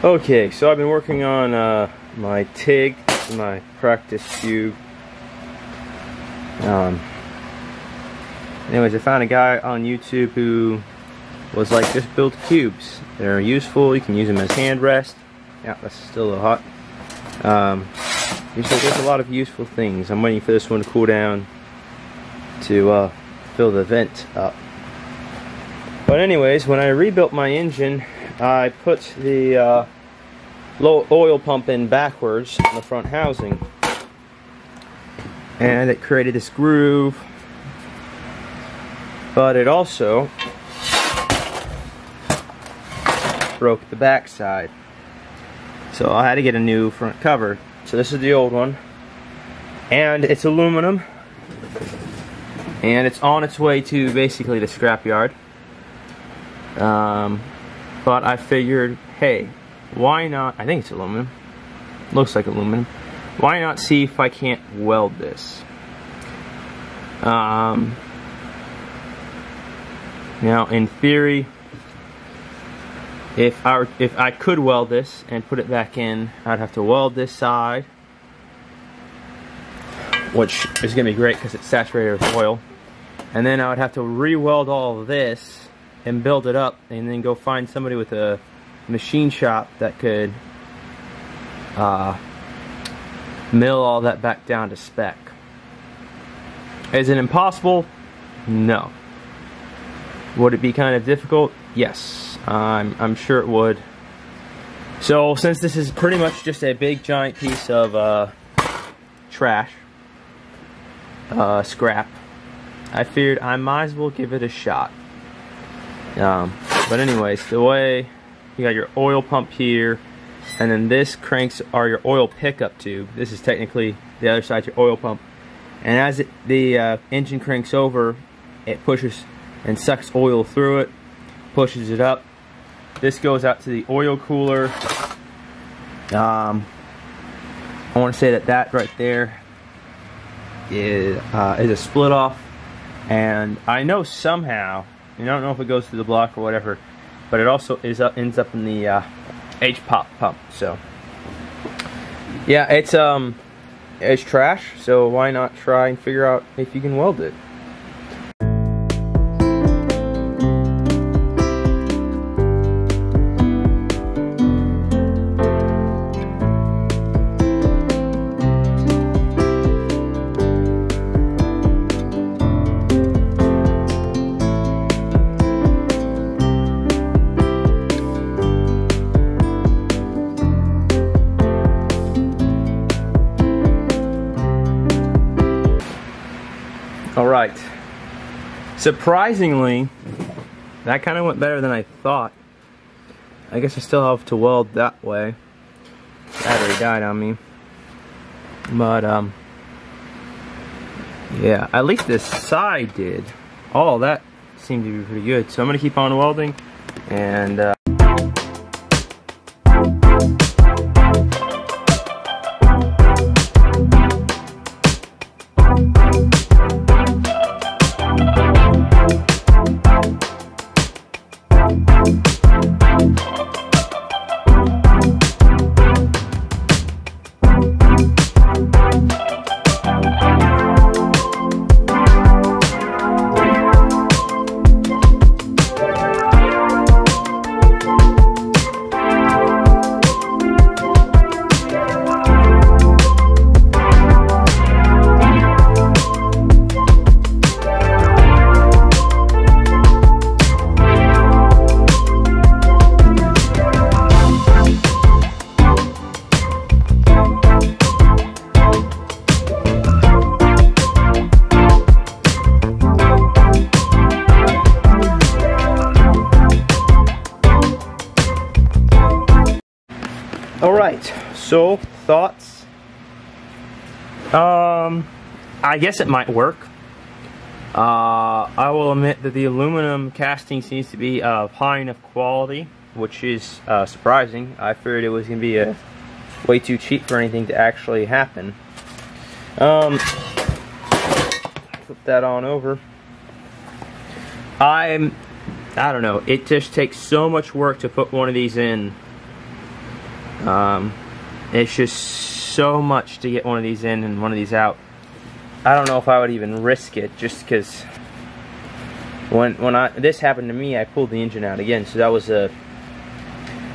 Okay, so I've been working on my TIG, my practice tube. Anyways, I found a guy on YouTube who was like, just build cubes. They're useful, you can use them as hand rest. Yeah, that's still a little hot. He's like, there's a lot of useful things. I'm waiting for this one to cool down to fill the vent up. But anyways, when I rebuilt my engine, I put the low oil pump in backwards on the front housing, and it created this groove, but it also broke the back side, so I had to get a new front cover. So this is the old one, and it's aluminum, and it's on its way to basically the scrapyard. But I figured, hey, why not? I think it's aluminum. Looks like aluminum. Why not see if I can't weld this? Now, in theory, if I could weld this and put it back in, I'd have to weld this side, which is going to be great because it's saturated with oil. And then I would have to re-weld all of this and build it up, and then go find somebody with a machine shop that could mill all that back down to spec. Is it impossible? No. Would it be kind of difficult? Yes, I'm sure it would. So since this is pretty much just a big giant piece of trash, scrap, I figured I might as well give it a shot. But anyways, the way you got your oil pump here, and then this cranks are your oil pickup tube. This is technically the other side, your oil pump. And as the engine cranks over, it pushes and sucks oil through it, pushes it up. This goes out to the oil cooler. I want to say that right there is a split off, and I know somehow, I don't know if it goes through the block or whatever, but it also ends up in the H-pop pump. So yeah, it's trash, so why not try and figure out if you can weld it. Alright, surprisingly, that kind of went better than I thought. I guess I still have to weld that way. Battery died on me. But, yeah, at least this side did. All that seemed to be pretty good. So I'm going to keep on welding, and alright, so thoughts? I guess it might work. I will admit that the aluminum casting seems to be of high enough quality, which is surprising. I figured it was going to be way too cheap for anything to actually happen. Flip that on over. I don't know, it just takes so much work to put one of these in It's just so much to get one of these in and one of these out. I don't know if I would even risk it, just because when this happened to me, I pulled the engine out again. So that was the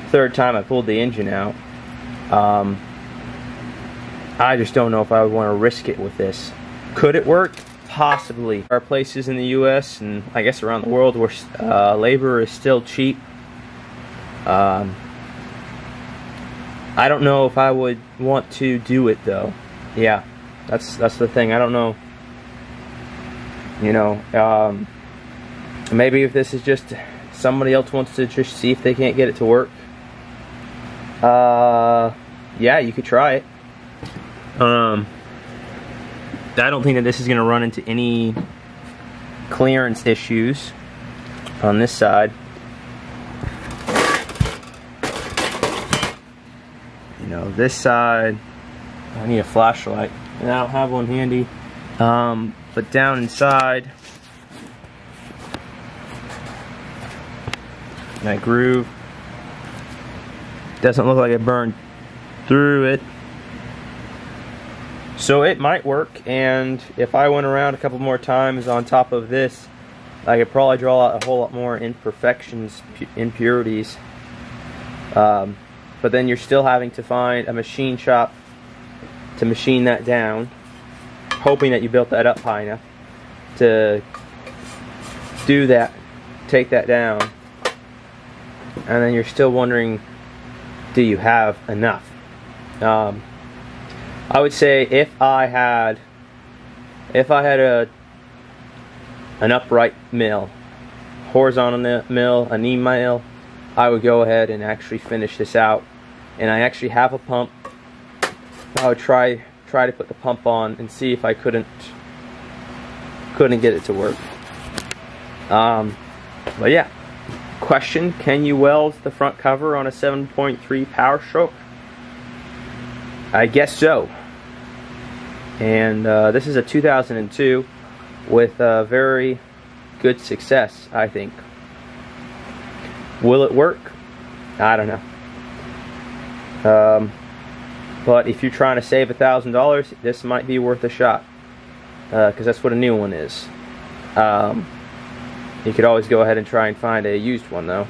third time I pulled the engine out. I just don't know if I would want to risk it with this. Could it work? Possibly. There are places in the US and I guess around the world where labor is still cheap. I don't know if I would want to do it though. Yeah, that's the thing. I don't know. You know, maybe if this is just somebody else wants to just see if they can't get it to work. Yeah, you could try it. I don't think that this is going to run into any clearance issues on this side. You know, this side, I need a flashlight, and I don't have one handy. But down inside, that groove doesn't look like it burned through it. So it might work, and if I went around a couple more times on top of this, I could probably draw out a whole lot more imperfections, impurities. But then you're still having to find a machine shop to machine that down, hoping that you built that up high enough to do that, take that down, and then you're still wondering, do you have enough? I would say if I had an upright mill, horizontal mill, a knee mill, I would go ahead and actually finish this out. And I actually have a pump. I would try to put the pump on and see if I couldn't get it to work. But yeah. Question: can you weld the front cover on a 7.3 Power Stroke? I guess so. And this is a 2002 with very good success, I think. Will it work? I don't know. But if you're trying to save $1,000, this might be worth a shot, because that's what a new one is. You could always go ahead and try and find a used one though.